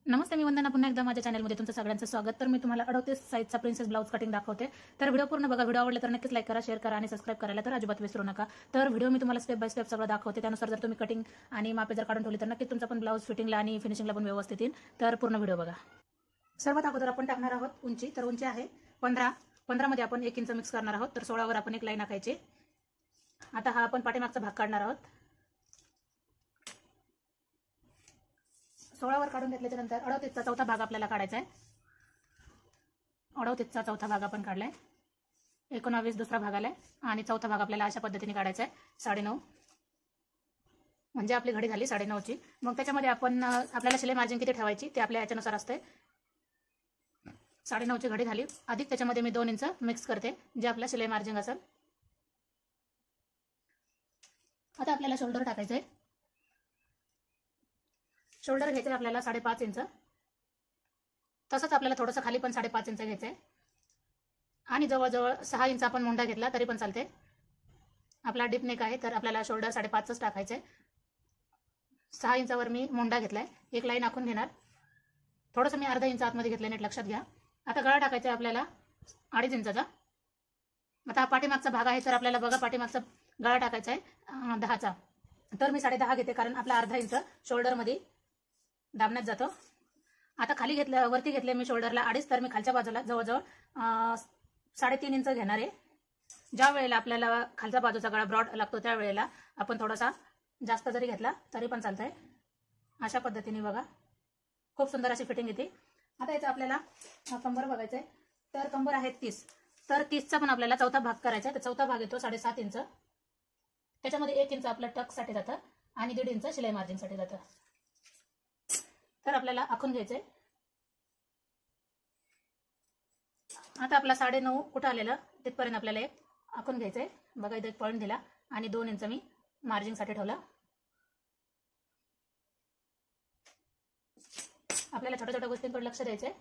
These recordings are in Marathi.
नमस्ते, मी वंदना पुन्हा एकदा माझ्या चॅनलमध्ये तुमचं सगळ्यांचं स्वागत। तर मी तुम्हाला 38 साईजचा प्रिन्सेस ब्लाउज कटिंग दाखवते। तर व्हिडिओ पूर्ण बघा। व्हिडिओ आवडला तर नक्कीच लाईक करा, शेअर करा आणि सबस्क्राइब करायला तर अजिबात विसरू नका। तर व्हिडिओ मी तुम्हाला स्टेप बाय स्टेप सगळं दाखवते, त्यानुसार जर तुम्ही कटिंग आणि मापे जर काढून ठेवली तर नक्कीच तुमचा पण ब्लाउज फिटिंगला आणि फिनिशिंगला पण व्यवस्थित येईल। तर पूर्ण व्हिडिओ बघा। सर्वात अगोदर आपण टाकणार आहोत उंची। तर उंची आहे 15 मध्ये आपण 1 इंच मिक्स करणार आहोत। तर 16 वर आपण एक लाईन आखायची। आता हा आपण पाठीमागचा भाग काढणार आहोत। 16 वर काढून घेतल्याच्या नंतर 38चा चौथा भाग आपल्याला काढायचा आहे। 38चा चौथा भाग आपण काढलाय। 19 दुसरा भाग आलाय आणि चौथा भाग आपल्याला अशा पद्धतीने काढायचा आहे। 9.5 म्हणजे आपली घडी झाली 9.5 ची। मग त्याच्यामध्ये आपण आपल्याला शिलाई मार्जिन किती ठेवायची ते आपल्या याच्यानुसार असते। 9.5 ची घडी झाली, अधिक त्याच्यामध्ये मी 2 इंच मिक्स करते जे आपला शिलाई मार्जिन असेल। आता आपल्याला शोल्डर टाकायचं आहे। शोल्डर घ्यायचं आपल्याला 5.5 इंच। तसंच आपल्याला थोडंसं खाली पण 5.5 इंच घ्यायचं आहे आणि जवळजवळ 6 इंच आपण मोंढा घेतला तरी पण चालते। आपला डीप नेक आहे तर आपल्याला शोल्डर 5.5च टाकायचं आहे। 6 इंचावर मी मोंढा घेतलाय। एक लाईन आखून घेणार। थोडंसं मी अर्धा इंच आतमध्ये घेतलं, नीट लक्षात घ्या। आता गळा टाकायचा आहे आपल्याला 2.5 इंचाचा। आता हा पाठीमागचा भाग आहे तर आपल्याला बघा पाठीमागचा गळा टाकायचा आहे 10चा। तर मी 10.5 घेते कारण आपला अर्धा इंच शोल्डर मध्ये दाबण्यात जातो। आता खाली घेतलं, वरती घेतले मी शोल्डरला 2.5, तर मी खालच्या बाजूला जवळजवळ 3.5 इंच घेणार आहे। ज्या वेळेला आपल्याला खालच्या बाजूचा गळा ब्रॉड लागतो त्या वेळेला आपण थोडासा जास्त जरी घेतला तरी पण चालतंय। अशा पद्धतीने बघा, खूप सुंदर अशी फिटिंग येते। आता याचा आपल्याला कंबर बघायचंय। तर कंबर आहे 30, तर 30चा पण आपल्याला चौथा भाग करायचा आहे। तर चौथा भाग येतो 7.5 इंच। त्याच्यामध्ये 1 इंच आपलं टक साठी जातं आणि 1.5 इंच शिलाई मार्जिन साठी जातं। तर आपल्याला आखून घ्यायचंय। आता आपला 9.5 कुठं आलेलं तिथपर्यंत आपल्याला एक आखून घ्यायचंय। बघा इथे एक पॉईंट दिला आणि 2 इंच मी मार्जिन साठी ठेवला। आपल्याला छोट्या छोट्या गोष्टींकडे लक्ष द्यायचंय।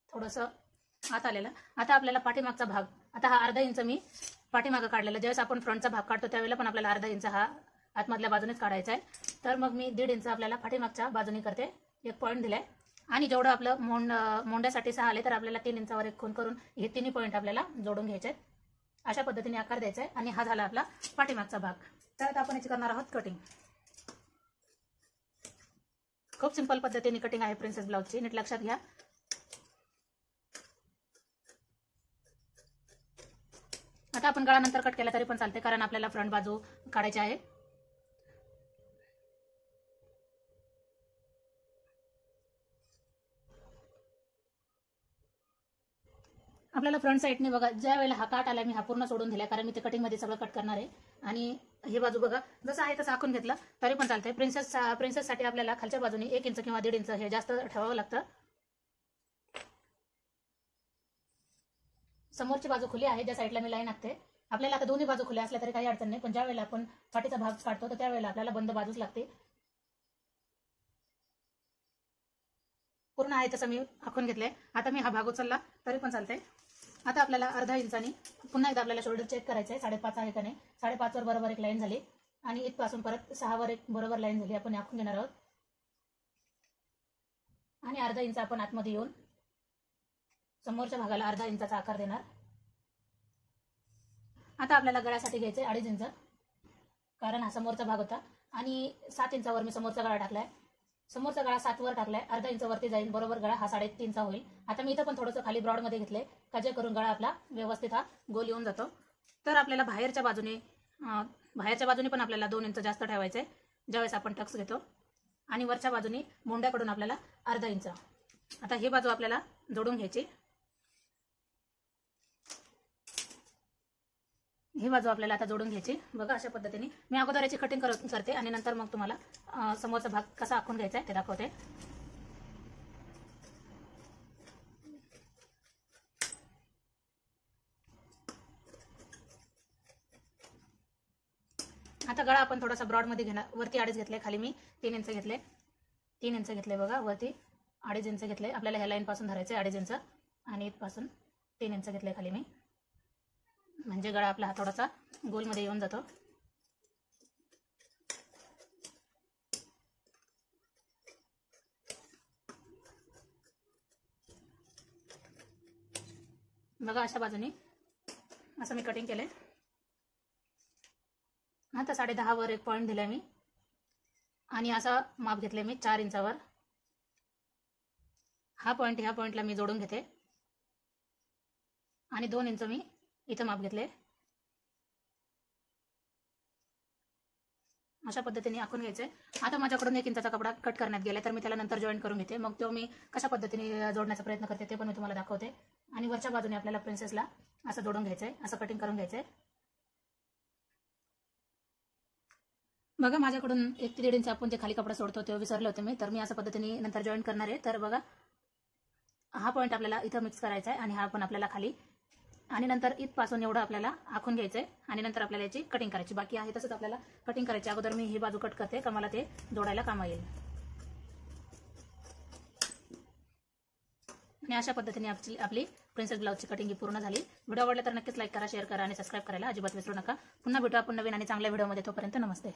थोडंसं आत आलेलं। आता आपल्याला पाठीमागचा भाग, आता हा अर्धा इंच मी पाठीमागं काढलेला। ज्यावेळेस आपण फ्रंटचा भाग काढतो त्यावेळेला पण आपल्याला अर्धा इंच हा आतमधल्या बाजूनेच काढायचा आहे। तर मग मी 1.5 इंच आपल्याला पाठीमागच्या बाजूने करते। एक पॉईंट दिलाय आणि जेवढं आपलं मोंड्यासाठी 6 आले तर आपल्याला 3 इंचावर एक खूण करून हे तिन्ही पॉईंट आपल्याला जोडून घ्यायचे आहेत। अशा पद्धतीने आकार द्यायचा आहे आणि हा झाला आपला पाठीमागचा भाग। तर आता आपण याची करणार आहोत कटिंग। खूप सिंपल पद्धतीने कटिंग आहे प्रिन्सेस ब्लाउजची, नीट लक्षात घ्या। आता आपण गळा नंतर कट केला तरी पण चालते कारण आपल्याला फ्रंट बाजू काढायची आहे। आपल्याला फ्रंट साइडने बघा, ज्या वेळेला हा काट आला मी हा पूर्ण सोडून दिला कारण मी ते कटिंग मध्ये सगळं कट करणार आहे। आणि हे बाजू बघा जसं आहे तसं आखून घेतलं तरी पण चालतंय। प्रिन्सेस साठी आपल्याला खालच्या बाजूने 1 इंच किंवा 1.5 इंच हे जास्त ठेवावं लागतं। समोरची बाजू खुली आहे, ज्या साईडला मी लाईन आखते। आपल्याला आता दोन्ही बाजू खुल्या असल्या तरी काही अडचण नाही, पण ज्या वेळेला आपण पाठीचा भाग काढतो तर त्यावेळेला आपल्याला बंद बाजूच लागते। पूर्ण आहे तसं मी आखून घेतलंय। आता मी हा भाग उचलला तरी पण चालतंय। आता आपल्याला अर्धा इंचानी पुन्हा एकदा आपल्याला शोल्डर चेक करायचंय 5.5 आहे का नाही। 5.5 वर बरोबर एक लाईन झाली आणि इथपासून परत 6 वर एक बरोबर लाईन झाली। आपण आखून घेणार आहोत आणि अर्धा इंच आपण आतमध्ये येऊन समोरच्या भागाला अर्धा इंचाचा आकार देणार। आता आपल्याला गळ्यासाठी घ्यायचंय 2.5 इंच कारण हा समोरचा भाग होता आणि 7 इंचावर मी समोरचा गळा टाकलाय। समोरचा गळा 7 वर टाकलाय, अर्धा इंच वरती जाईल, बरोबर गळा हा 3.5 चा होईल। आता मी इथं पण थोडंसं खाली ब्रॉड मध्ये घेतलंय का जे करून गळा आपला व्यवस्थित हा गोल येऊन जातो। तर आपल्याला बाहेरच्या बाजूने पण आपल्याला 2 इंच जास्त ठेवायचंय ज्यावेळेस आपण टक्स घेतो आणि वरच्या बाजूने मोंड्याकडून आपल्याला अर्धा इंच। आता ही बाजू आपल्याला जोडून घ्यायची। ही बाजू आपल्याला आता जोडून घ्यायची। बघा अशा पद्धतीने मी अगोदर याची कटिंग करते आणि नंतर मग तुम्हाला समोरचा भाग कसा आखून घ्यायचा आहे ते दाखवते। आता गळा आपण थोडासा ब्रॉड मध्ये घेणार। वरती 2.5 घेतले, खाली मी 3 इंच घेतले। 3 इंच घेतले बघा, वरती 2.5 इंच घेतले। आपल्याला ह्या लाईन पासून धरायचे 2.5 इंच आणि इथपासून 3 इंच घेतले खाली मी, म्हणजे गळा आपला हा थोडासा गोलमध्ये येऊन जातो। बघा अशा बाजूने असं मी कटिंग केलंय. आता 10.5 वर एक पॉईंट दिलाय मी आणि असा माप घेतले मी 4 इंचावर. हा पॉईंट ह्या पॉईंटला मी जोडून घेते आणि 2 इंच मी इथं माप घेतले. अशा पद्धतीने आखून घ्यायचे. आता माझ्याकडून 1 इंचाचा कपडा कट करण्यात गेला तर मी त्याला नंतर जॉईन करून घेते. मग तो मी कशा पद्धतीने जोडण्याचा प्रयत्न करते ते पण मी तुम्हाला दाखवते. आणि वरच्या बाजूने आपल्याला प्रिन्सेसला असं जोडून घ्यायचंय, असं कटिंग करून घ्यायचंय. बघा माझ्याकडून 1 ते 1.5 इंच आपण जे खाली कपडा सोडतो ते विसरले होते मी, तर मी अशा पद्धतीने नंतर जॉईन करणार आहे. तर बघा हा पॉईंट आपल्याला इथं मिक्स करायचा आहे आणि हा पण आपल्याला खाली, आणि नंतर इथपासून एवढं आपल्याला आखून घ्यायचंय आणि नंतर आपल्याला याची कटिंग करायची. बाकी आहे तसंच आपल्याला कटिंग करायची. अगोदर मी ही बाजू कट करते का मला ते जोडायला काम येईल. आणि अशा पद्धतीने आपली प्रिन्सेस ब्लाउजची कटिंग ही पूर्ण झाली. व्हिडिओ आवडला तर नक्कीच लाईक करा, शेअर करा आणि सबस्क्राईब करायला अजिबात विसरू नका. पुन्हा भेटू आपण नवीन आणि चांगल्या व्हिडिओमध्ये. तोपर्यंत नमस्ते.